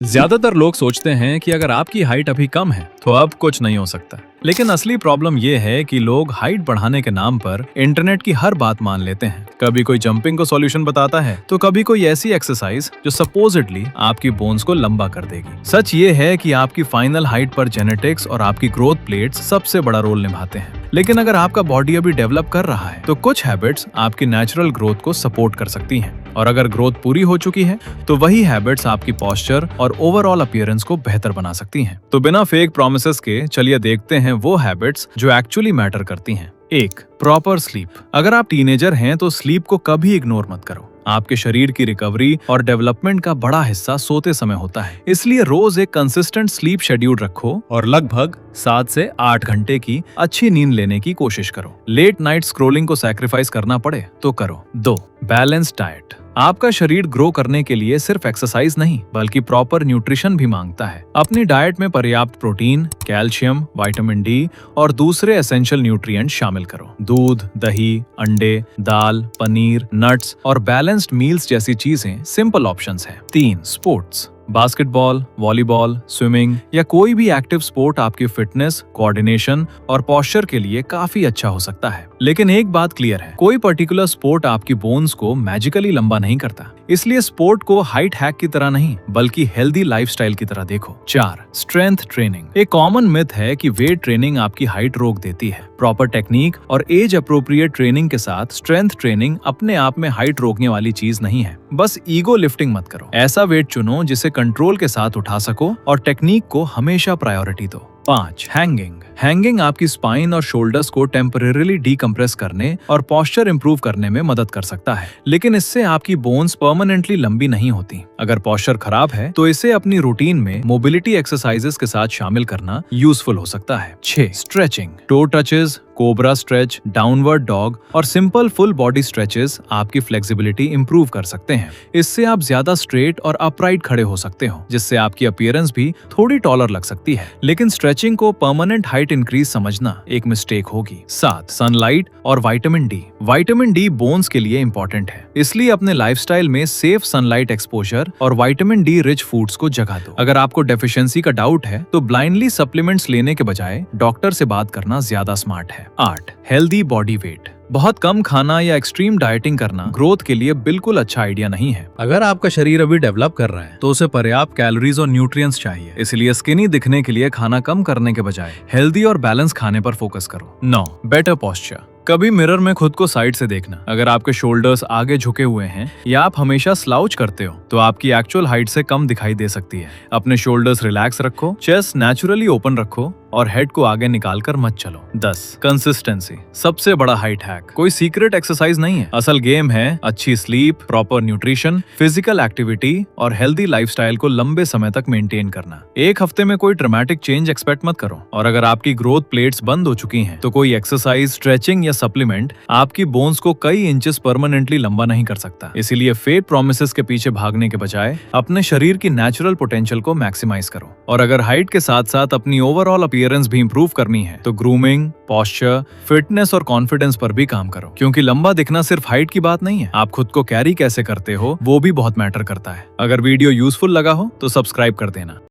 ज्यादातर लोग सोचते हैं कि अगर आपकी हाइट अभी कम है तो अब कुछ नहीं हो सकता। लेकिन असली प्रॉब्लम ये है कि लोग हाइट बढ़ाने के नाम पर इंटरनेट की हर बात मान लेते हैं। कभी कोई जंपिंग को सॉल्यूशन बताता है तो कभी कोई ऐसी एक्सरसाइज जो सपोजिटली आपकी बोन्स को लंबा कर देगी। सच ये है कि आपकी फाइनल हाइट पर जेनेटिक्स और आपकी ग्रोथ प्लेट्स सबसे बड़ा रोल निभाते हैं। लेकिन अगर आपका बॉडी अभी डेवलप कर रहा है तो कुछ हैबिट्स आपकी नेचुरल ग्रोथ को सपोर्ट कर सकती हैं, और अगर ग्रोथ पूरी हो चुकी है तो वही हैबिट्स आपकी पोस्चर और ओवरऑल अपीयरेंस को बेहतर बना सकती हैं। तो बिना फेक प्रॉमिसेस के चलिए देखते हैं वो हैबिट्स जो एक्चुअली मैटर करती हैं। 1. Proper sleep. अगर आप टीनेजर हैं तो स्लीप को कभी इग्नोर मत करो। आपके शरीर की रिकवरी और डेवलपमेंट का बड़ा हिस्सा सोते समय होता है, इसलिए रोज एक कंसिस्टेंट स्लीप शेड्यूल रखो और लगभग 7 से 8 घंटे की अच्छी नींद लेने की कोशिश करो। लेट नाइट स्क्रोलिंग को सैक्रिफाइस करना पड़े तो करो। 2. Balance diet. आपका शरीर ग्रो करने के लिए सिर्फ एक्सरसाइज नहीं बल्कि प्रॉपर न्यूट्रिशन भी मांगता है। अपनी डाइट में पर्याप्त प्रोटीन, कैल्शियम, विटामिन डी और दूसरे एसेंशियल न्यूट्रिएंट शामिल करो। दूध, दही, अंडे, दाल, पनीर, नट्स और बैलेंस्ड मील्स जैसी चीजें सिंपल ऑप्शंस हैं। 3. स्पोर्ट्स। बास्केटबॉल, वॉलीबॉल, स्विमिंग या कोई भी एक्टिव स्पोर्ट आपकी फिटनेस, कोऑर्डिनेशन और पोस्चर के लिए काफी अच्छा हो सकता है। लेकिन एक बात क्लियर है, कोई पर्टिकुलर स्पोर्ट आपकी बोन्स को मैजिकली लंबा नहीं करता, इसलिए स्पोर्ट को हाइट हैक की तरह नहीं बल्कि हेल्दी लाइफस्टाइल की तरह देखो। 4. Strength training. एक कॉमन मिथ है कि वेट ट्रेनिंग आपकी हाइट रोक देती है। प्रॉपर टेक्निक और एज अप्रोप्रिएट ट्रेनिंग के साथ स्ट्रेंथ ट्रेनिंग अपने आप में हाइट रोकने वाली चीज नहीं है। बस ईगो लिफ्टिंग मत करो, ऐसा वेट चुनो जिसे कंट्रोल के साथ उठा सको और टेक्निक को हमेशा प्रायोरिटी दो। 5. हैंगिंग। हैंगिंग आपकी स्पाइन और शोल्डर्स को टेम्परेरीली डीकम्प्रेस करने और पोस्चर इंप्रूव करने में मदद कर सकता है, लेकिन इससे आपकी बोन्स परमानेंटली लंबी नहीं होती। अगर पोस्चर खराब है तो इसे अपनी रूटीन में मोबिलिटी एक्सरसाइजेस के साथ शामिल करना यूजफुल हो सकता है। 6. Stretching. Toe touches, cobra stretch, downward dog और सिंपल फुल बॉडी स्ट्रेचेस आपकी फ्लेक्सिबिलिटी इंप्रूव कर सकते हैं। इससे आप ज्यादा स्ट्रेट और अपराइट खड़े हो सकते हो, जिससे आपकी अपीयरेंस भी थोड़ी टॉलर लग सकती है। लेकिन स्ट्रेचिंग को परमानेंट हाइट इंक्रीज समझना एक मिस्टेक होगी। 7. सनलाइट और vitamin D. Vitamin D bones के लिए इंपॉर्टेंट है, इसलिए अपने लाइफस्टाइल में सेफ सनलाइट एक्सपोजर और विटामिन डी रिच फूड्स को जगह दो। अगर आपको डेफिशिएंसी का डाउट है तो ब्लाइंडली सप्लीमेंट्स लेने के बजाय डॉक्टर से बात करना ज्यादा स्मार्ट है। 8. Healthy body weight. बहुत कम खाना या एक्सट्रीम डाइटिंग करना ग्रोथ के लिए बिल्कुल अच्छा आइडिया नहीं है। अगर आपका शरीर अभी डेवलप कर रहा है तो उसे पर्याप्त कैलोरीज और न्यूट्रिएंट्स चाहिए, इसलिए स्किनी दिखने के लिए खाना कम करने के बजाय हेल्दी और बैलेंस खाने पर फोकस करो। 9. Better posture. कभी मिरर में खुद को साइड से देखना। अगर आपके शोल्डर्स आगे झुके हुए हैं या आप हमेशा स्लाउच करते हो तो आपकी एक्चुअल हाइट से कम दिखाई दे सकती है। अपने शोल्डर्स रिलैक्स रखो, चेस्ट नेचुरली ओपन रखो और हेड को आगे निकाल कर मत चलो। 10. कंसिस्टेंसी। सबसे बड़ा हाइट हैक कोई सीक्रेट एक्सरसाइज नहीं है, असल गेम है अच्छी sleep, proper nutrition, physical activity और हेल्दी लाइफस्टाइल को लंबे समय तक मेंटेन करना। एक हफ्ते में कोई ड्रामेटिक चेंज एक्सपेक्ट मत करो, और अगर आपकी ग्रोथ प्लेट्स बंद हो चुकी हैं तो कोई एक्सरसाइज, स्ट्रेचिंग या सप्लीमेंट आपकी बोन्स को कई इंचेस परमानेंटली लंबा नहीं कर सकता। इसीलिए फेक प्रॉमिसेस के पीछे भागने के बजाय अपने शरीर की नेचुरल पोटेंशियल को मैक्सिमाइज करो। और अगर हाइट के साथ साथ अपनी ओवरऑल अपीयरेंस भी इंप्रूव करनी है तो ग्रूमिंग, पोस्चर, फिटनेस और कॉन्फिडेंस पर भी काम करो, क्योंकि लंबा दिखना सिर्फ हाइट की बात नहीं है, आप खुद को कैरी कैसे करते हो वो भी बहुत मैटर करता है। अगर वीडियो यूजफुल लगा हो तो सब्सक्राइब कर देना।